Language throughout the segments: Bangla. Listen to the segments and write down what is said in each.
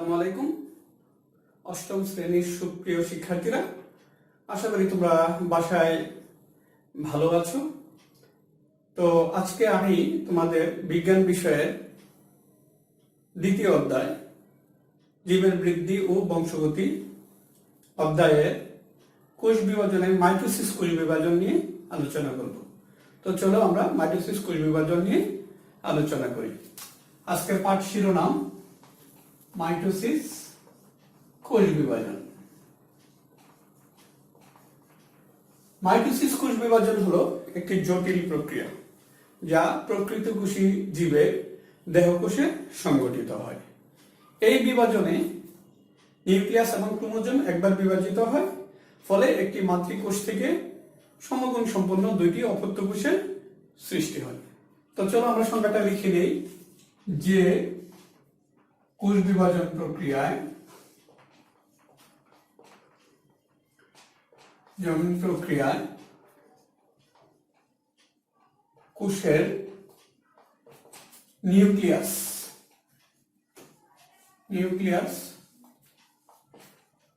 আসসালামু আলাইকুম। অষ্টম শ্রেণীর সুপ্রিয় শিক্ষার্থীরা, আশা করি তোমরা বাসায় ভালো আছো। তো আজকে আমি তোমাদের বিজ্ঞান বিষয়ের দ্বিতীয় অধ্যায় জীবের বৃদ্ধি ও বংশগতি অধ্যায়ের কোষ বিভাজনের মাইটোসিস কোষ বিভাজন নিয়ে আলোচনা করব। তো চলো আমরা মাইটোসিস কোষ বিভাজন নিয়ে আলোচনা করি। আজকের পাঠ শিরোনাম মাইটোসিস কোষ বিভাজন। মাইটোসিস কোষ বিভাজন হলো একটি জটিল প্রক্রিয়া যা প্রকৃতকোষী জীবের দেহকোষে সংঘটিত হয়। এই বিভাজনে নিউক্লিয়াস এবং ক্রোমোজোম একবার বিভাজিত হয়, ফলে একটি মাতৃকোষ থেকে সমগুণ সম্পন্ন দুইটি অপত্য কোষের সৃষ্টি হয়। তো চলো আমরা সংজ্ঞাটা লিখে নেই যে কোষ বিভাজন প্রক্রিয়ায় কোষের নিউক্লিয়াস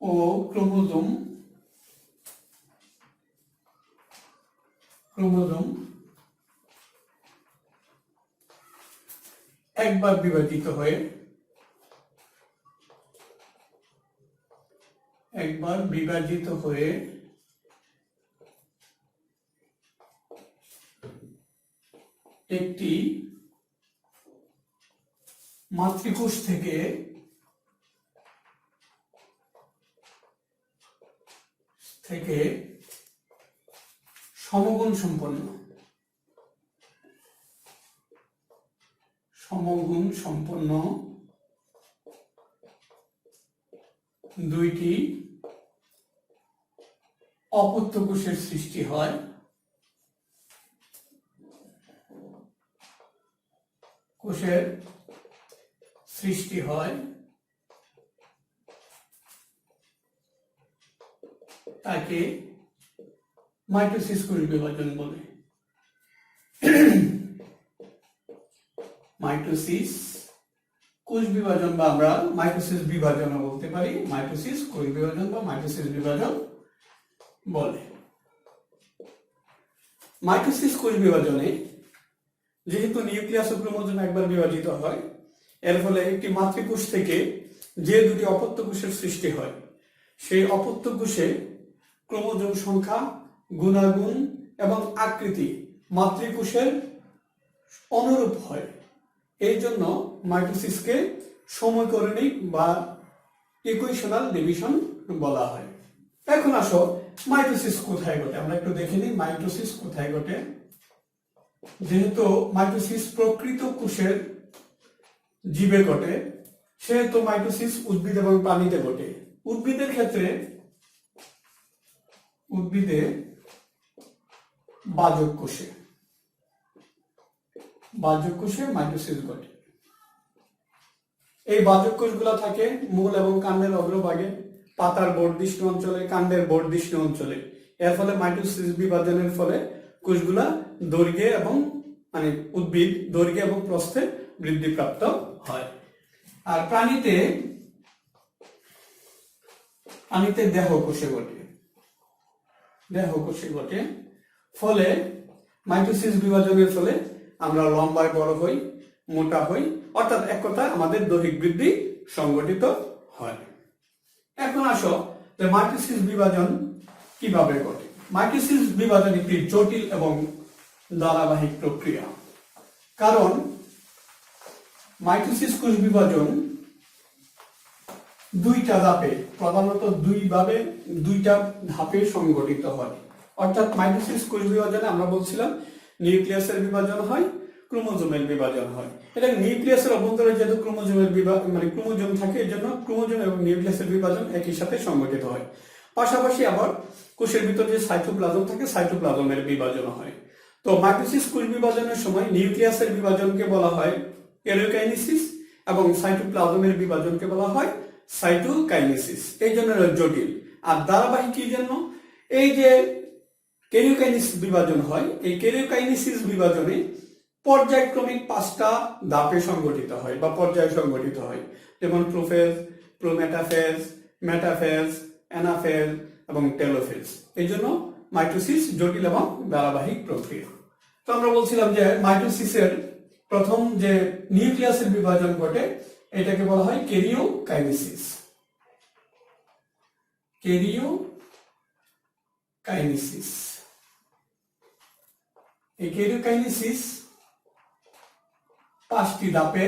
ও ক্রোমোজোম একবার বিভাজিত হয়ে একটি মাতৃকোষ থেকে সমগুণ সম্পন্ন দুইটি অপত্য কোষের সৃষ্টি হয়। তাকে মাইটোসিস কোষ বিভাজন বলে। মাইটোসিস কোষ বিভাজন বা আমরা মাইটোসিস বিভাজনও বলতে পারি। মাইটোসিস কোষ বিভাজন বা মাইটোসিস বিভাজন বলে। মাইটোসিস কোষ বিভাজনে যেহেতু নিউক্লিয়াস ও ক্রোমোজোম একবার বিভাজিত হয়, এর ফলে একটি মাতৃকোষ থেকে যে দুটি অপত্য কোষের সৃষ্টি হয়, সেই অপত্য কোষে ক্রোমোজোম সংখ্যা, গুণাগুণ এবং আকৃতি মাতৃকোষের অনুরূপ হয়। এই জন্য মাইটোসিসকে সমকরণিক বা ইকুয়েশনাল ডিভিশন বলা হয়। এখন আসো মাইটোসিস কোথায় ঘটে আমরা একটু দেখে নিই। মাইটোসিস কোথায় ঘটে? যেহেতু মাইটোসিস প্রকৃত কোষের জীবে ঘটে, সেহেতু মাইটোসিস উদ্ভিদ এবং প্রাণীতে ঘটে। উদ্ভিদের ক্ষেত্রে বাজক কোষে মাইটোসিস ঘটে। এই বাজক কোষগুলো থাকে মূল এবং কাণ্ডের অগ্রভাগে, পাতার বর্ধিষ্ণু অঞ্চলে, কাণ্ডের বর্ধিষ্ণু অঞ্চলে। এর ফলে মাইটোসিস বিভাজনের ফলে কোষগুলা দৈর্ঘ্যে এবং উদ্ভিদ দৈর্ঘ্যে এবং প্রস্থে বৃদ্ধিপ্রাপ্ত হয়। আর প্রাণীতে দেহ কোষে ঘটে। ফলে মাইটোসিস বিভাজনের ফলে আমরা লম্বায় বড় হই, মোটা হই, অর্থাৎ এক কথায় আমাদের দৈহিক বৃদ্ধি সংঘটিত হয়। এখন আসো যে মাইটোসিস বিভাজন কিভাবে ঘটে। মাইটোসিস বিভাজন একটি জটিল এবং ধারাবাহিক প্রক্রিয়া, কারণ মাইটোসিস কোষ বিভাজন প্রধানত দুইটা ধাপে সংঘটিত হয়। অর্থাৎ মাইটোসিস কোষ বিভাজনে আমরা বলছিলাম নিউক্লিয়াসের বিভাজন হয়, ক্রোমোজোমের বিভাজন হয়। এটা নিউক্লিয়াসের অভ্যন্তরে যেহেতু ক্রোমোজোম থাকে, এর জন্য ক্রোমোজোম এবং নিউক্লিয়াসের বিভাজন একই সাথে সংঘটিত হয়। পাশাপাশি আবার কোষের ভিতরে যে সাইটোপ্লাজম থাকে, সাইটোপ্লাজমের বিভাজন হয়। তো মাইটোসিস কোষ বিভাজনের সময় নিউক্লিয়াসের বিভাজনকে বলা হয় ক্যারিওকাইনেসিস এবং সাইটোপ্লাজমের বিভাজনকে বলা হয় সাইটোকাইনেসিস। এই জন্য জটিল আর ধারাবাহিক। কি জন্য? এই যে ক্যারিওকাইনেসিস বিভাজন হয়, এই ক্যারিওকাইনেসিস বিভাজনে পর্যায়ক্রমিক 5টা ধাপে সংগঠিত হয় বা পর্যায়ে সংগঠিত হয়। যেমন প্রোফেজ, প্রোমেটাফেজ, মেটাফেজ, অ্যানাফেজ এবং টেলোফেজ। এই জন্য মাইটোসিস জটিল এবং ধারাবাহিক প্রক্রিয়া। তো আমরা বলছিলাম যে মাইটোসিসের প্রথম যে নিউক্লিয়াসের বিভাজন ঘটে এটাকে বলা হয় ক্যারিওকাইনেসিস। ক্যারিওকাইনেসিস। এই ক্যারিওকাইনেসিস 5টি ধাপে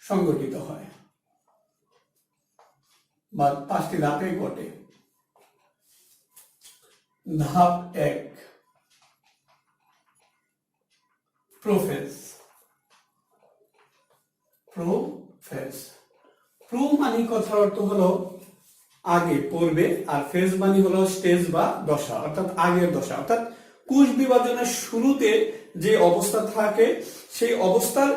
সংগঠিত হয় বা 5টি ধাপে ঘটে। ধাপ 1 প্রোফেজ। প্রো মানে কথার অর্থ হলো আগে, পূর্বে, আর ফেজ মানে হলো স্টেজ বা দশা, অর্থাৎ আগের দশা। অর্থাৎ কোষ বিভাজনের শুরুতে যে অবস্থা থাকে সেই অবস্থার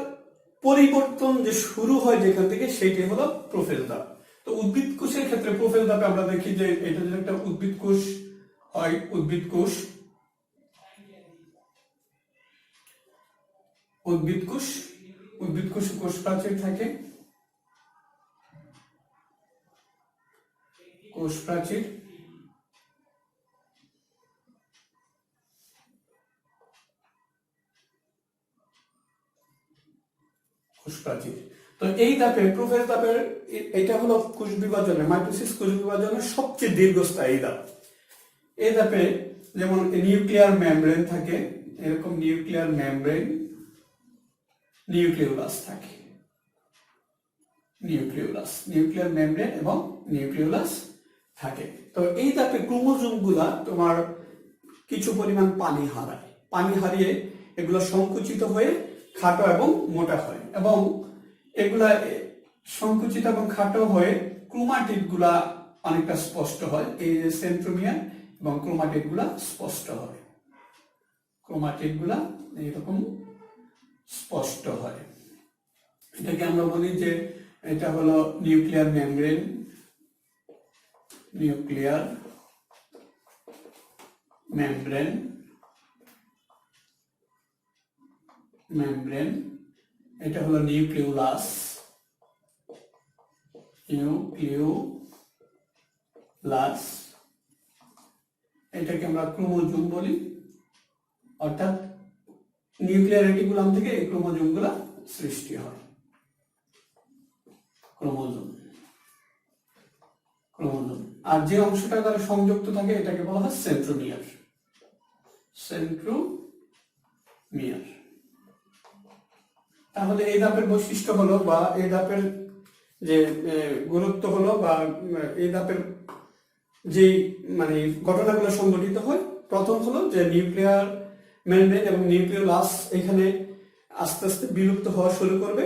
পরিবর্তন যে শুরু হয় যেখান থেকে সেইটাই হলো প্রোফেজ ধাপ। তো উদ্ভিদ কোষের ক্ষেত্রে প্রোফেজ ধাপে আমরা দেখি যে এটা যদি একটা উদ্ভিদ কোষ হয়, উদ্ভিদ কোষ কোষ প্রাচীর থাকে, কোষ প্রাচীর। তো এই ধাপে প্রোফেজ ধাপের এটা হলো কোষ বিভাজনের, মাইটোসিস কোষ বিভাজনের সবচেয়ে দীর্ঘস্থায়ী ধাপ। এই ধাপে যেমন নিউক্লিয়ার মেমব্রেন থাকে, এরকম নিউক্লিয়ার মেমব্রেন, নিউক্লিওলাস থাকে, নিউক্লিয়ার মেমব্রেন এবং নিউক্লিওলাস থাকে। তো এই ধাপে ক্রোমোজোম গুলা তোমার কিছু পরিমাণ পানি হারিয়ে এগুলো সংকুচিত হয়ে খাটো এবং মোটা হয়, এবং এগুলা সংকুচিত এবং খাটো হয়ে ক্রোমাটিড গুলা অনেকটা স্পষ্ট হয়। এই যে সেন্ট্রোমিয়ার এবং ক্রোমাটিড গুলা স্পষ্ট হয়, ক্রোমাটিড গুলা এইরকম স্পষ্ট হয়। এটাকে আমরা বলি যে এটা হলো নিউক্লিয়ার মেমব্রেন, এটা হলো নিউক্লিওলাস, এটাকে আমরা ক্রোমোজোম বলি। অর্থাৎ নিউক্লিয়ার রেটিকুলাম থেকে এই ক্রোমোজোম গুলা সৃষ্টি হয়। ক্রোমোজোম আর যে অংশটা দ্বারা সংযুক্ত থাকে এটাকে বলা হয় সেন্ট্রোমিয়ার। তাহলে এই ধাপের বৈশিষ্ট্য হলো বা এই ধাপের যে গুরুত্ব হলো বা এই ধাপের যে মানে ঘটনাগুলো সংঘটিত হয়, প্রথম হলো যে নিউক্লিয়ার মেমব্রেন এবং নিউক্লিওলাস এখানে আস্তে আস্তে বিলুপ্ত হওয়া শুরু করবে।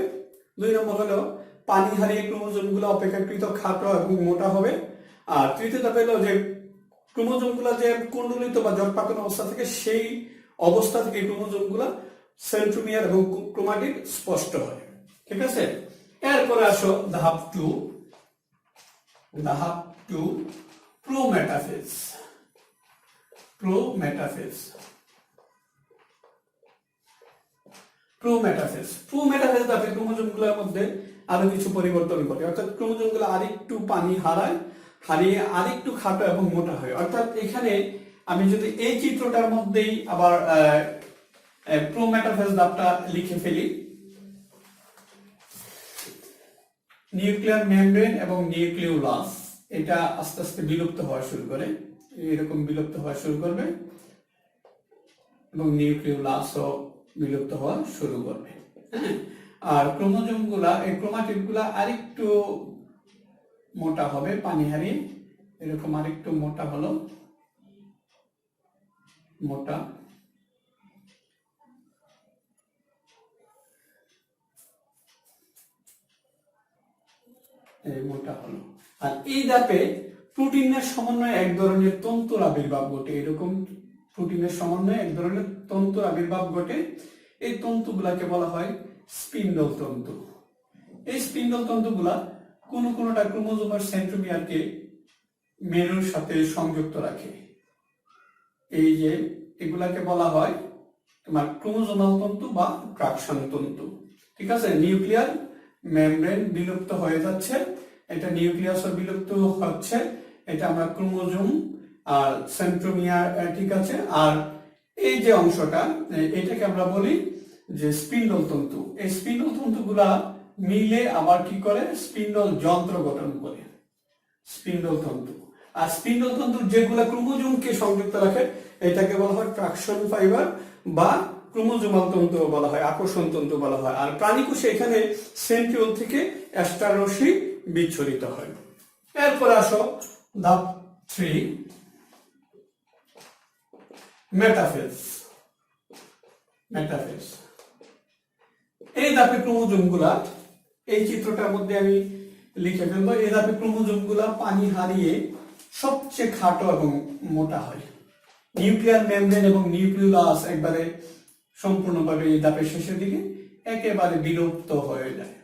2 নম্বর হলো পানি হারিয়ে ক্রোমোজোম গুলো অপেক্ষাকৃত খাটো এবং মোটা হবে। আর তৃতীয় ধাপে হলো যে ক্রোমোজোম গুলা যে কুণ্ডলিত বা জটপাকানো অবস্থা থেকে সেই অবস্থা থেকে ক্রোমোজোম গুলা সেন্ট্রোমিয়ার এবং ক্রোমাটিড স্পষ্ট হয়। ঠিক আছে, এরপরে আসো ধাপ 2 প্রোমেটাফেজ। ধাপে ক্রোমোজোম গুলোর মধ্যে আরো কিছু পরিবর্তন ঘটে, অর্থাৎ ক্রোমোজোম গুলো আরেকটু পানি হারিয়ে আরেকটু খাটো এবং মোটা হয়। অর্থাৎ এখানে আমি যদি এই চিত্রটার মধ্যেই আবার প্রোমেটাফেজ ধাপটা লিখে ফেলি, নিউক্লিয়ার মেমব্রেন এবং নিউক্লিওলাস এটা আস্তে আস্তে বিলুপ্ত হওয়া শুরু করে, এরকম বিলুপ্ত হওয়া শুরু করবে এবং নিউক্লিওলাসও বিলুপ্ত হওয়া শুরু করবে। আর ক্রোমোজোম গুলা, এই ক্রোমাটিড গুলা আরেকটু মোটা হবে পানি হারিয়ে, এরকম আরেকটু মোটা হলো, মোটা হলো। আর এই ধাপে প্রোটিনের সমন্বয়ে এক ধরনের তন্তুর আবির্ভাব ঘটে, এরকম প্রোটিনের সমন্বয়ে এক ধরনের তন্তুর আবির্ভাব ঘটে। এই তন্তুগুলাকে বলা হয় স্পিন্ডল তন্তু। এই স্পিন্ডল তন্তুগুলা কোনটা ক্রোমোজোমের সেন্ট্রোমিয়ারকে মেরুর সাথে সংযুক্ত রাখে। এই যে এগুলাকে বলা হয় তোমার ক্রোমোজোমাল তন্তু বা ট্রাকশন তন্তু। ঠিক আছে, নিউক্লিয়ার মেমব্রেন বিলুপ্ত হয়ে যাচ্ছে, এটা নিউক্লিয়াসও বিলুপ্ত হচ্ছে, এটা আমরা ক্রোমোজোম আর সেন্ট্রোমিয়ার, ঠিক আছে। আর এই যে অংশটা, এটাকে আমরা বলি যে স্পিন্ডল তন্তু। এই স্পিন্ডল তন্তুগুলা মিলে আবার কি করে, স্পিন্ডল যন্ত্র গঠন করে, স্পিন্ডল তন্তু। আর স্পিন্ডল তন্তু যেগুলা ক্রোমোজোমকে সংযুক্ত রাখে এটাকে বলা হয় ট্রাকশন ফাইবার বা ক্রোমোজোমাল তন্তু বলা হয়, আকর্ষণ তন্তু বলা হয়। আর প্রাণীকোষে এখানে সেন্ট্রিওল থেকে অ্যাস্টার রশ্মি বিচ্ছুরিত হয়। এরপর আসো ধাপ 3, মেটাফেজ। মেটাফেজ এই ধাপে ক্রোমোজোমগুলা, এই চিত্রটার মধ্যে আমি লিখে ফেলবো, এই ধাপে ক্রোমোজোমগুলা পানি হারিয়ে সবচেয়ে খাটো এবং মোটা হয়। নিউক্লিয়ার মেমব্রেন এবং নিউক্লিওলাস একবারে সম্পূর্ণভাবে এই ধাপের শেষের দিকে একেবারে বিলুপ্ত হয়ে যায়।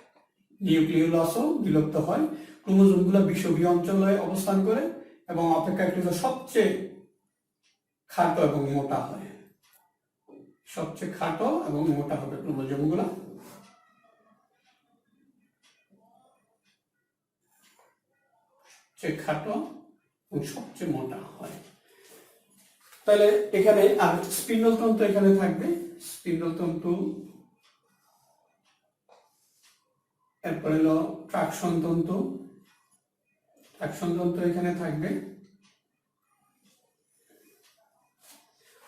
নিউক্লিওলাসও বিলুপ্ত হয়, ক্রোমোজোমগুলো বিষুবীয় অঞ্চলে অবস্থান করে এবং অপেক্ষাকৃত সবচেয়ে খাটো এবং মোটা হয়। সবচেয়ে খাটো এবং মোটা হবে ক্রোমোজোমগুলো। সবচেয়ে খাটো এবং সবচেয়ে মোটা হয়। তাহলে এখানে আর স্পিন্ডল তন্তু এখানে থাকবে, স্পিন্ডল তন্তু। এরপরে হলো ট্রাকশন তন্তু, ট্রাকশন তন্তু এখানে থাকবে।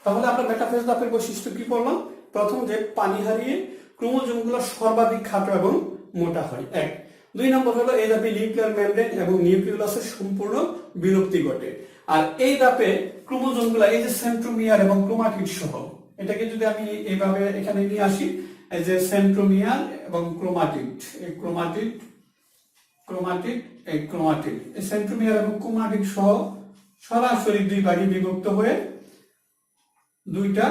তাহলে আমরা মেটাফেজ ধাপের বৈশিষ্ট্য কি পড়লাম? প্রথম যে পানি হারিয়ে ক্রোমোজোমগুলো সর্বাধিক খাটো এবং মোটা হয়, 1। 2 নম্বর হলো এই ধাপে নিউক্লিয়ার মেমব্রেন এবং নিউক্লিওলাসের সম্পূর্ণ বিলুপ্তি ঘটে। আর এই ধাপে ক্রোমোজোমগুলো, এই যে সেন্ট্রোমিয়ার এবং ক্রোমাটিড সহ, এটাকে যদি আমি এইভাবে এখানে নিয়ে আসি, এই যে সেন্ট্রোমিয়ার এবং ক্রোমাটিড, এই ক্রোমাটিড, ক্রোমাটিড, এই ক্রোমাটিড, এই সেন্ট্রোমিয়ার এবং ক্রোমাটিড সহ সরাসরি 2 ভাগে বিভক্ত হয়ে 2টা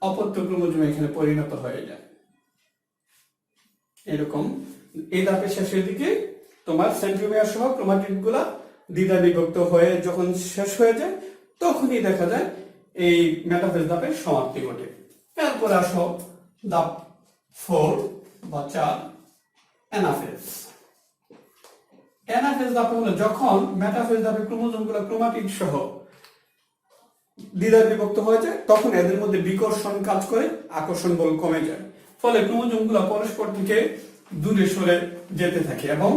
অপত্য ক্রোমোজোম এখানে পরিণত হয়ে যায়। এরকম এই ধাপের শেষের দিকে তোমার সেন্ট্রোমিয়ার সহ ক্রোমাটিড গুলা দ্বিধা বিভক্ত হয়ে যখন শেষ হয়ে যায়, তখনই দেখা যায় এই মেটাফেজ ধাপের সমাপ্তি ঘটে। এরপর আসো ধাপ 4 বা 4, অ্যানাফেজ। অ্যানাফেজ ধাপে হলো যখন মেটাফেজ ধাপে ক্রোমোজোমগুলো ক্রোমাটিড সহ দ্বিধায় বিভক্ত হয়ে যায়, তখন এদের মধ্যে বিকর্ষণ কাজ করে, আকর্ষণ বল কমে যায়, ফলে ক্রোমোজোমগুলো পরস্পর থেকে দূরে সরে যেতে থাকে এবং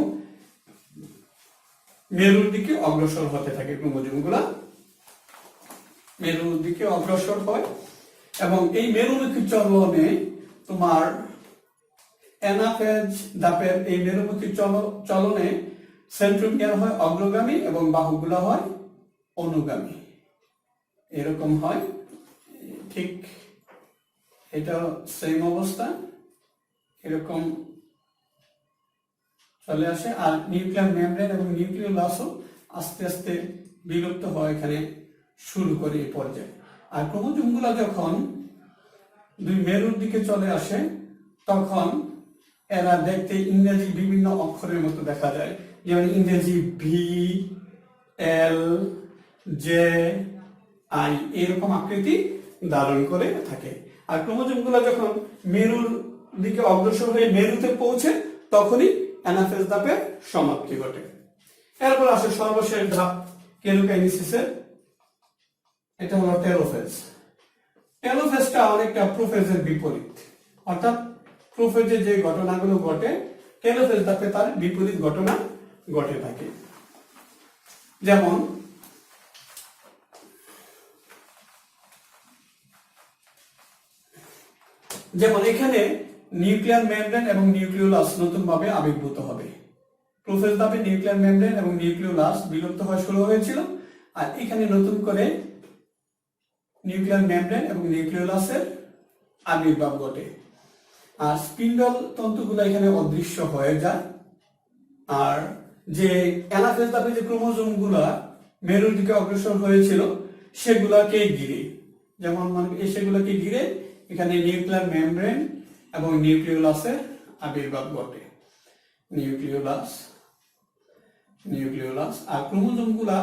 মেরুর দিকে অগ্রসর হতে থাকে। ক্রোমোজোমগুলো মেরুর দিকে অগ্রসর হয় এবং এই মেরুমুখী চলনে তোমার অ্যানাফেজ ধাপের এই মেরুমুখী চলনে সেন্ট্রোমিয়ার হয় অগ্রগামী এবং বাহুগুলো হয় অনুগামী। এরকম হয়, ঠিক এটা সেম অবস্থা, এরকম চলে আসে। আর নিউক্লিয়ার মেমব্রেন এবং নিউক্লিওলাসও আস্তে আস্তে বিলুপ্ত হয় এখানে শুরু করে এই পর্যায়ে। আর ক্রোমোজোমগুলো যখন 2 মেরুর দিকে চলে আসে, তখন এরা দেখতে ইংরেজি বিভিন্ন অক্ষরের মতো দেখা যায়, যেমন ইংরেজি ভি, এল, জে, আই এরকম আকৃতি ধারণ করে থাকে। আর ক্রোমোজোমগুলো যখন মেরুর দিকে অগ্রসর হয়ে মেরুতে পৌঁছে, তখনই অ্যানাফেজ ধাপের সমাপ্তি ঘটে। এরপর আসে সর্বশেষ ধাপ কেরোকাইনেসিসের, এটা হলো টেলোফেজ। টেলোফেজটা অনেকটা প্রোফেজের বিপরীত, অর্থাৎ প্রোফেজে যে ঘটনাগুলো ঘটে, টেলোফেজ ধাপে তার বিপরীত ঘটনা ঘটে থাকে। যেমন এখানে নিউক্লিয়ার মেমব্রেন এবং নিউক্লিওলাস নতুন ভাবে আবির্ভূত হবে। প্রোফেজ ধাপে নিউক্লিয়ার মেমব্রেন এবং নিউক্লিওলাস বিলুপ্ত হওয়া শুরু হয়েছিল, আর এখানে নতুন করে নিউক্লিয়ার মেমব্রেন এবং নিউক্লিওলাসের আবির্ভাব ঘটে। আর স্পিন্ডল তন্তুগুলো এখানে অদৃশ্য হয়ে যায়। আর যে অ্যানাফেজ ধাপে যে ক্রোমোজোমগুলা মেরুর দিকে অগ্রসর হয়েছিল, সেগুলাকে ঘিরে, যেমন সেগুলোকে ঘিরে এখানে নিউক্লিয়ার মেমব্রেন এবং নিউক্লিওলাসের আবির্ভাব ঘটে। নিউক্লিওলাস আর ক্রোমোজোমগুলা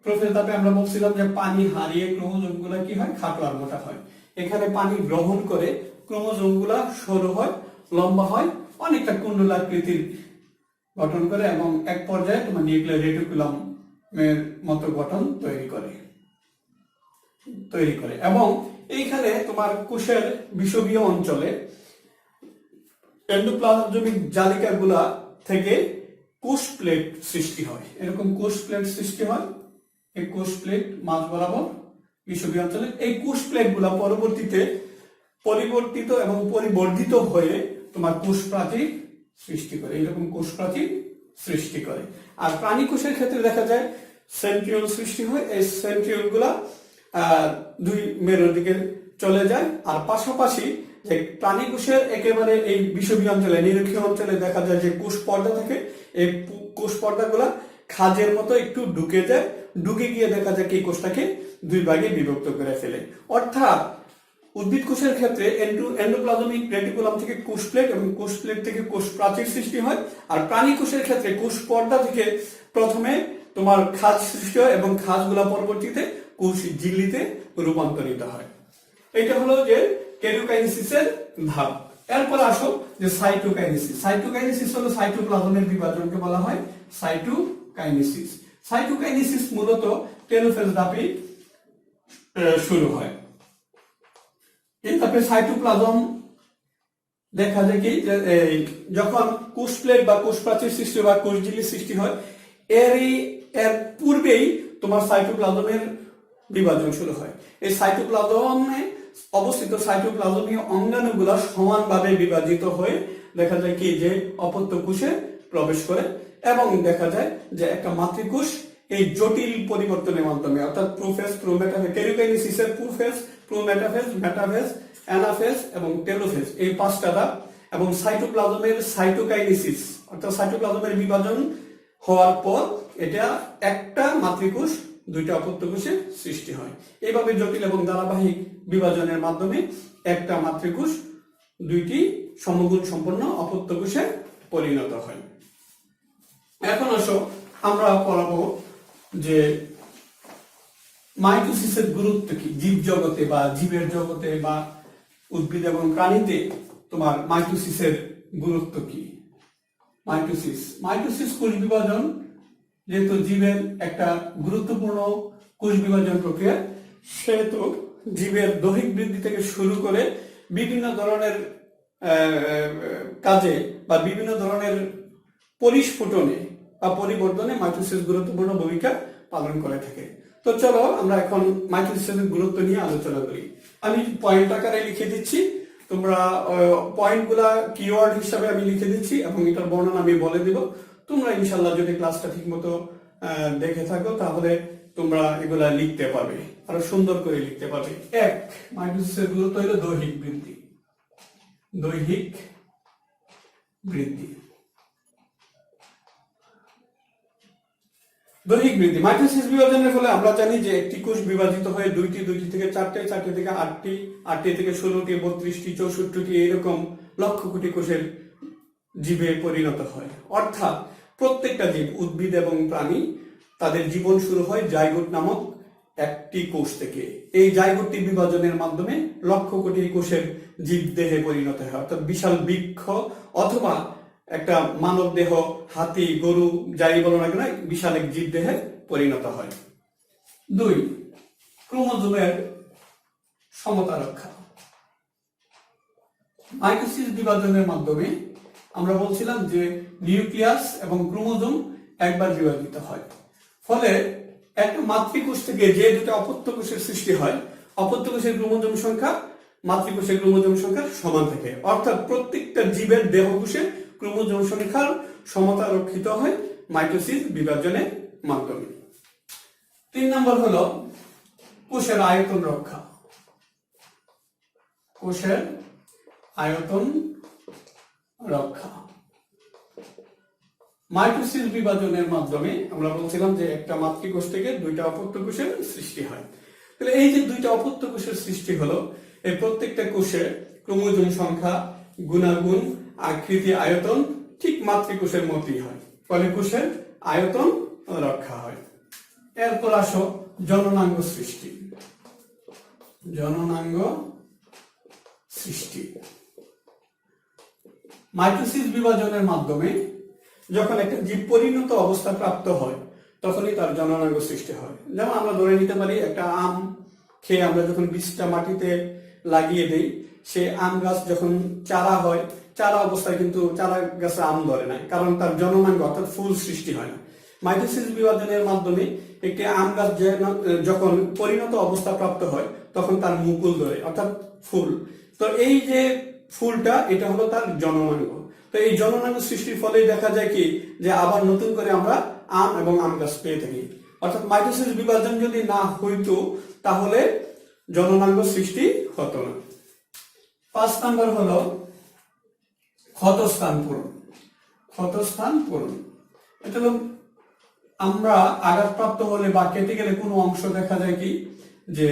প্রোফেজ ধাপে আমরা বলছিলাম যে পানি হারিয়ে ক্রোমোজোমগুলা কি হয়, খাটো আর মোটা হয়। এখানে পানি গ্রহণ করে ক্রোমোজোমগুলা সরু হয়, লম্বা হয় অনেকটা কুণ্ডলাকৃতির গঠন করে এবং এক পর্যায়ে তোমার নিউক্লিয়ার রেটিকুলামের মতো গঠন তৈরি করে এবং এইখানে তোমার কোষের বিষুবীয় অঞ্চলে এন্ডোপ্লাজমিক জালিকাগুলা থেকে কোষ প্লেট সৃষ্টি হয়। এরকম কোষ প্লেট সৃষ্টি হয়, এই কোষ প্লেট মাঝ বরাবর বিষুবীয় অঞ্চলে। এই কোষ প্লেট গুলা পরবর্তীতে পরিবর্তিত এবং পরিবর্ধিত হয়ে তোমার কোষ প্রাচীর সৃষ্টি করে, এরকম কোষ প্রাচীর সৃষ্টি করে। আর প্রাণী কোষের ক্ষেত্রে দেখা যায় সেন্ট্রিওল সৃষ্টি হয়। এই সেন্ট্রিওল গুলা দুই মেরুর দিকে চলে যায়। আর পাশাপাশি যে প্রাণী কোষের একেবারে এই বিষুবীয় অঞ্চলে নিরক্ষীয় অঞ্চলে দেখা যায় যে কোষ পর্দা থাকে, এই কোষ পর্দাগুলা খাজের মতো একটু ঢুকে যায়, ঢুকে গিয়ে দেখা যায় কি কোষটাকে দুই ভাগে বিভক্ত করে ফেলে। অর্থাৎ উদ্ভিদ কোষের ক্ষেত্রে এন্ডোপ্লাজমিক রেটিকুলাম থেকে কোষ প্লেট এবং কোষ প্লেট থেকে কোষ প্রাচীর সৃষ্টি হয়। আর প্রাণী কোষের ক্ষেত্রে কোষ পর্দা থেকে প্রথমে তোমার খাজ সৃষ্টি হয় এবং খাজগুলা পরবর্তীতে কোষ ঝিল্লিতে রূপান্তরিত হয়। এটা হলো যে কেরিওকাইনেসিসের ধাপ। এরপর আসো যে সাইটোকাইনেসিস। সাইটোকাইনেসিস হলো সাইটোপ্লাজমের বিভাজনকে বলা হয় সাইটোকাইনেসিস। সাইটোকাইনেসিস মূলত টেলোফেজ ধাপে শুরু হয়। এই ধাপে সাইটোপ্লাজম দেখা যায় কি যখন কোষ প্লেট বা কোষ প্রাচীর সৃষ্টি বা কোষ ঝিল্লি সৃষ্টি হয়, এর পূর্বেই তোমার সাইটোপ্লাজমের বিভাজন শুরু হয়। এই সাইটোপ্লাজমে অবস্থিত সাইটোপ্লাজমীয় অঙ্গাণুগুলো সমানভাবে বিভাজিত হয়ে দেখা যায় কি যে অপত্য কোষে প্রবেশ করে এবং দেখা যায় যে একটা মাতৃকোষ এই জটিল পরিবর্তনের মাধ্যমে অর্থাৎ প্রোফেজ, প্রোমেটাফেজ, কেরিওকাইনেসিসের প্রোফেজ, প্রোমেটাফেজ, মেটাফেজ, অ্যানাফেজ এবং টেলোফেজ, এই পাঁচটা ধাপ। এবং সাইটোপ্লাজমের সাইটোকাইনেসিস অর্থাৎ সাইটোপ্লাজমের বিভাজন হওয়ার পর এটা একটা মাতৃকোষ দুইটা অপত্য কোষে সৃষ্টি হয়। এইভাবে জটিল এবং ধারাবাহিক বিভাজনের মাধ্যমে একটা মাতৃকোষ দুইটি সমগুণ সম্পন্ন অপত্য কোষে পরিণত হয়। এখন আসো আমরা পড়াবো যে মাইটোসিসের গুরুত্ব কি, জীব জগতে বা জীবের জগতে বা উদ্ভিদ এবং প্রাণীতে তোমার মাইটোসিসের গুরুত্ব কি। মাইটোসিস কোষ বিভাজন যেহেতু জীবের একটা গুরুত্বপূর্ণ কোষ বিভাজন প্রক্রিয়া, সেহেতু জীবের দৈহিক বৃদ্ধি থেকে শুরু করে বিভিন্ন ধরনের কাজে বা বিভিন্ন ধরনের পরিস্ফুটনে বা পরিবর্তনে মাইটোসিস গুরুত্বপূর্ণ ভূমিকা পালন করে থাকে। তো চলো আমরা এখন মাইটোসিসের গুরুত্ব নিয়ে আলোচনা করি। আমি পয়েন্ট আকারে লিখে দিচ্ছি, তোমরা পয়েন্টগুলা কিওয়ার্ড হিসাবে আমি লিখে দিচ্ছি এবং এটার বর্ণনা আমি বলে দিব। তোমরা ইনশাল্লাহ যদি ক্লাসটা ঠিক মতো দেখে থাকো তাহলে তোমরা এগুলা লিখতে পারবে, আরো সুন্দর করে লিখতে পারবে। এক, মাইটোসিসের গুরুত্ব হলো দৈহিক বৃদ্ধি। দৈহিক বৃদ্ধি দৈহিক বৃদ্ধি মাইটোসিস বিভাজনের ফলে আমরা জানি যে একটি কোষ বিভাজিত হয়ে দুইটি থেকে চারটে, চারটে থেকে আটটি, আটটি থেকে 16টি, 32টি, 64টি এরকম লক্ষ কোটি কোষের জীবে পরিণত হয়। অর্থাৎ প্রত্যেকটা জীব, উদ্ভিদ এবং প্রাণী, তাদের জীবন শুরু হয় জাইগোট নামক একটি কোষ থেকে। এই জাইগোটটি বিভাজনের মাধ্যমে লক্ষ কোটি কোষের জীব দেহে পরিণত হয়। অর্থাৎ বিশাল বৃক্ষ অথবা একটা মানব দেহ, হাতি, গরু, যাই বলো না কেন, বিশাল এক জীব দেহে পরিণত হয়। 2, ক্রোমোজোমের সমতা রক্ষা। মাইটোসিস বিভাজনের মাধ্যমে আমরা বলছিলাম যে নিউক্লিয়াস এবং ক্রোমোজোম একবার বিভাজিত হয়। ফলে একটা মাতৃকোষ থেকে যে দুটো অপত্য কোষের সৃষ্টি হয়, অপত্য কোষের ক্রোমোজোম সংখ্যা মাতৃকোষের ক্রোমোজোম সংখ্যার সমান থাকে। অর্থাৎ প্রত্যেকটা জীবের দেহকোষে ক্রোমোজোম সংখ্যার সমতা রক্ষিত হয় মাইটোসিস বিভাজনের মাধ্যমে। 3 নম্বর হলো কোষের আয়তন রক্ষা। কোষের আয়তন রক্ষা। মাইটোসিস বিভাজনের মাধ্যমে আমরা বলছিলাম যে একটা মাতৃকোষ থেকে দুইটা অপত্য কোষের সৃষ্টি হয়। তাহলে এই যে দুইটা অপত্য কোষের সৃষ্টি হলো, এই প্রত্যেকটা কোষের ক্রোমোজোম সংখ্যা, গুণাগুণ, আকৃতি, আয়তন ঠিক মাতৃকোষের মতোই হয়। ফলে কোষের আয়তন রক্ষা হয়। এরপর আসো জননাঙ্গ সৃষ্টি। জননাঙ্গ সৃষ্টি মাইটোসিস বিভাজনের মাধ্যমে যখন একটা জীব পরিণত অবস্থা প্রাপ্ত হয় তখনই তার জননাঙ্গ সৃষ্টি হয়। যেমন আমরা ধরে নিতে পারি একটা আম খেয়ে আমরা যখন বীজটা মাটিতে লাগিয়ে দেই, সে আম গাছ যখন চারা হয়, চারা অবস্থায় কিন্তু চারা গাছে আম ধরে না, কারণ তার জননাঙ্গ অর্থাৎ ফুল সৃষ্টি হয় না। মাইটোসিস বিভাজনের মাধ্যমে একটি আম গাছ যখন পরিণত অবস্থা প্রাপ্ত হয় তখন তার মুকুল ধরে অর্থাৎ ফুল। তো এই যে ফুলটা, এটা হলো তার জননাঙ্গ। তো এই জননাঙ্গ সৃষ্টির ফলেই দেখা যায় কি যে আবার নতুন করে আমরা আম এবং আম গাছ পেয়ে থাকি। অর্থাৎ মাইটোসিস বিভাজন যদি না হইতো তাহলে জননাঙ্গ সৃষ্টি হতো না। 5 নাম্বার হলো ক্ষতস্থান পূরণ। ক্ষতস্থান পূরণ এটা হলো আমরা আঘাতপ্রাপ্ত হলে বা কেটে গেলে কোনো অংশ দেখা যায় কি যে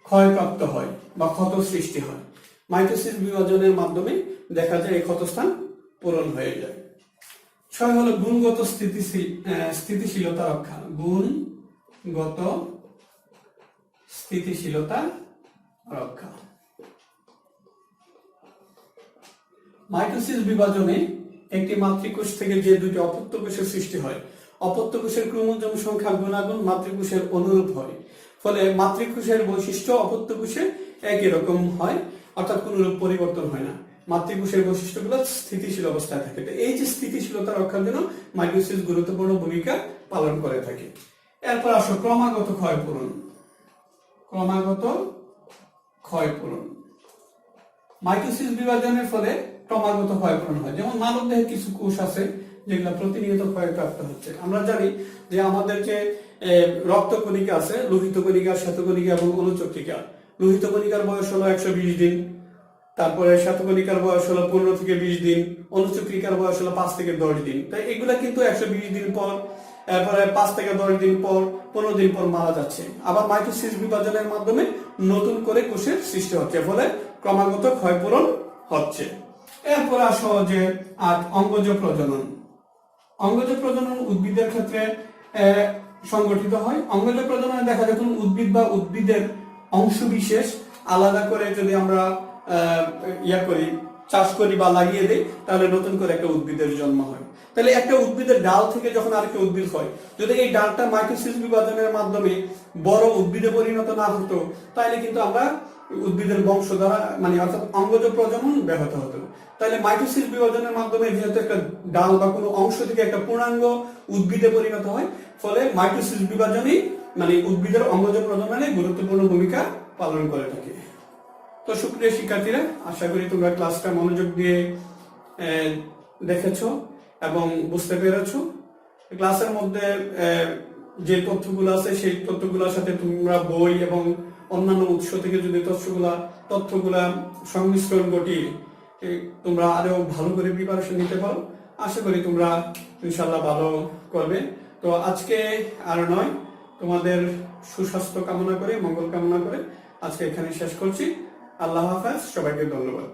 ক্ষয়প্রাপ্ত হয় বা ক্ষত সৃষ্টি হয়। মাইটোসিস বিভাজনের মাধ্যমে দেখা যায় এই ক্ষতস্থান পূরণ হয়ে যায়। 6 হলো গুণগত স্থিতিশীলতা রক্ষা। গুণগত স্থিতিশীলতা রক্ষা। মাইটোসিস বিভাজনে একটি মাতৃকোষ থেকে যে দুটি অপত্য কোষের সৃষ্টি হয়, অপত্য কোষের ক্রোমোজোম সংখ্যা গুণাগুণ মাতৃকোষের অনুরূপ হয়, ফলে মাতৃকোষের বৈশিষ্ট্য অপত্য কোষে একই রকম হয়, অর্থাৎ কোনরূপ পরিবর্তন হয় না। মাতৃকোষের বৈশিষ্ট্যগুলো স্থিতিশীল অবস্থায় থাকে। তো এই যে স্থিতিশীলতা রক্ষার জন্য মাইটোসিস গুরুত্বপূর্ণ ভূমিকা পালন করে থাকে। এরপর আসো ক্রমাগত ক্ষয়পূরণ। ক্রমাগত ক্ষয়পূরণ মাইটোসিস বিভাজনের ফলে ক্রমাগত ক্ষয়পূরণ হয়। যেমন মানবদেহে কিছু কোষ আছে যেগুলো প্রতিনিয়ত ক্ষয়প্রাপ্ত হচ্ছে। আমরা জানি যে আমাদের যে রক্ত কণিকা আছে, লোহিত কণিকা, শ্বেতকণিকা এবং অনুচক্রিকা। লোহিত কণিকার বয়স হলো 120 দিন, তারপরে শ্বেতকণিকার বয়স হলো 15 থেকে 20 দিন, অনুচক্রিকার বয়স হলো 5 থেকে 10 দিন। তাই এগুলা কিন্তু 120 দিন পর, এরপরে 5 থেকে 10 দিন পর, 15 দিন পর মারা যাচ্ছে। আবার মাইটোসিস বিভাজনের মাধ্যমে নতুন করে কোষের সৃষ্টি হচ্ছে, ফলে ক্রমাগত ক্ষয়পূরণ হচ্ছে। এরপর আসো যে অঙ্গজ প্রজনন। অঙ্গজ প্রজনন উদ্ভিদের ক্ষেত্রে সংগঠিত হয়। অঙ্গজ প্রজননে দেখা যায় কোন উদ্ভিদ বা উদ্ভিদের অংশ বিশেষ আলাদা করে যদি আমরা চাষ করি বা লাগিয়ে দেই, তাহলে নতুন করে একটা উদ্ভিদের জন্ম হয়। তাহলে একটা উদ্ভিদের ডাল থেকে যখন আরেকটা উদ্ভিদ হয়, যদি এই ডালটা মাইটোসিস বিভাজনের মাধ্যমে বড় উদ্ভিদে পরিণত না হতো, তাহলে কিন্তু আমরা উদ্ভিদের বংশধারা অর্থাৎ অঙ্গজ প্রজনন ব্যাহত হতো। তাহলে মাইটোসিস বিভাজনের মাধ্যমে যেহেতু একটা ডাল বা কোনো অংশ থেকে একটা পূর্ণাঙ্গ উদ্ভিদে পরিণত হয়, ফলে মাইটোসিস বিভাজনই উদ্ভিদের অঙ্গজ প্রজননে গুরুত্বপূর্ণ ভূমিকা পালন করে থাকে। তো সুপ্রিয় শিক্ষার্থীরা, আশা করি তোমরা ক্লাসটা মনোযোগ দিয়ে দেখেছো এবং বুঝতে পেরেছো। ক্লাসের মধ্যে যে তথ্যগুলো আছে সেই তথ্যগুলোর সাথে তোমরা বই এবং অন্যান্য উৎস থেকে যদি তথ্যগুলা সংমিশ্রণ ঘটিয়ে তোমরা আরো ভালো করে প্রিপারেশন নিতে পারো, আশা করি তোমরা ইনশাআল্লাহ ভালো করবে। তো আজকে আর নয়, তোমাদের সুস্বাস্থ্য কামনা করে, মঙ্গল কামনা করে আজকে এখানে শেষ করছি। আল্লাহ হাফেজ, সবাইকে ধন্যবাদ।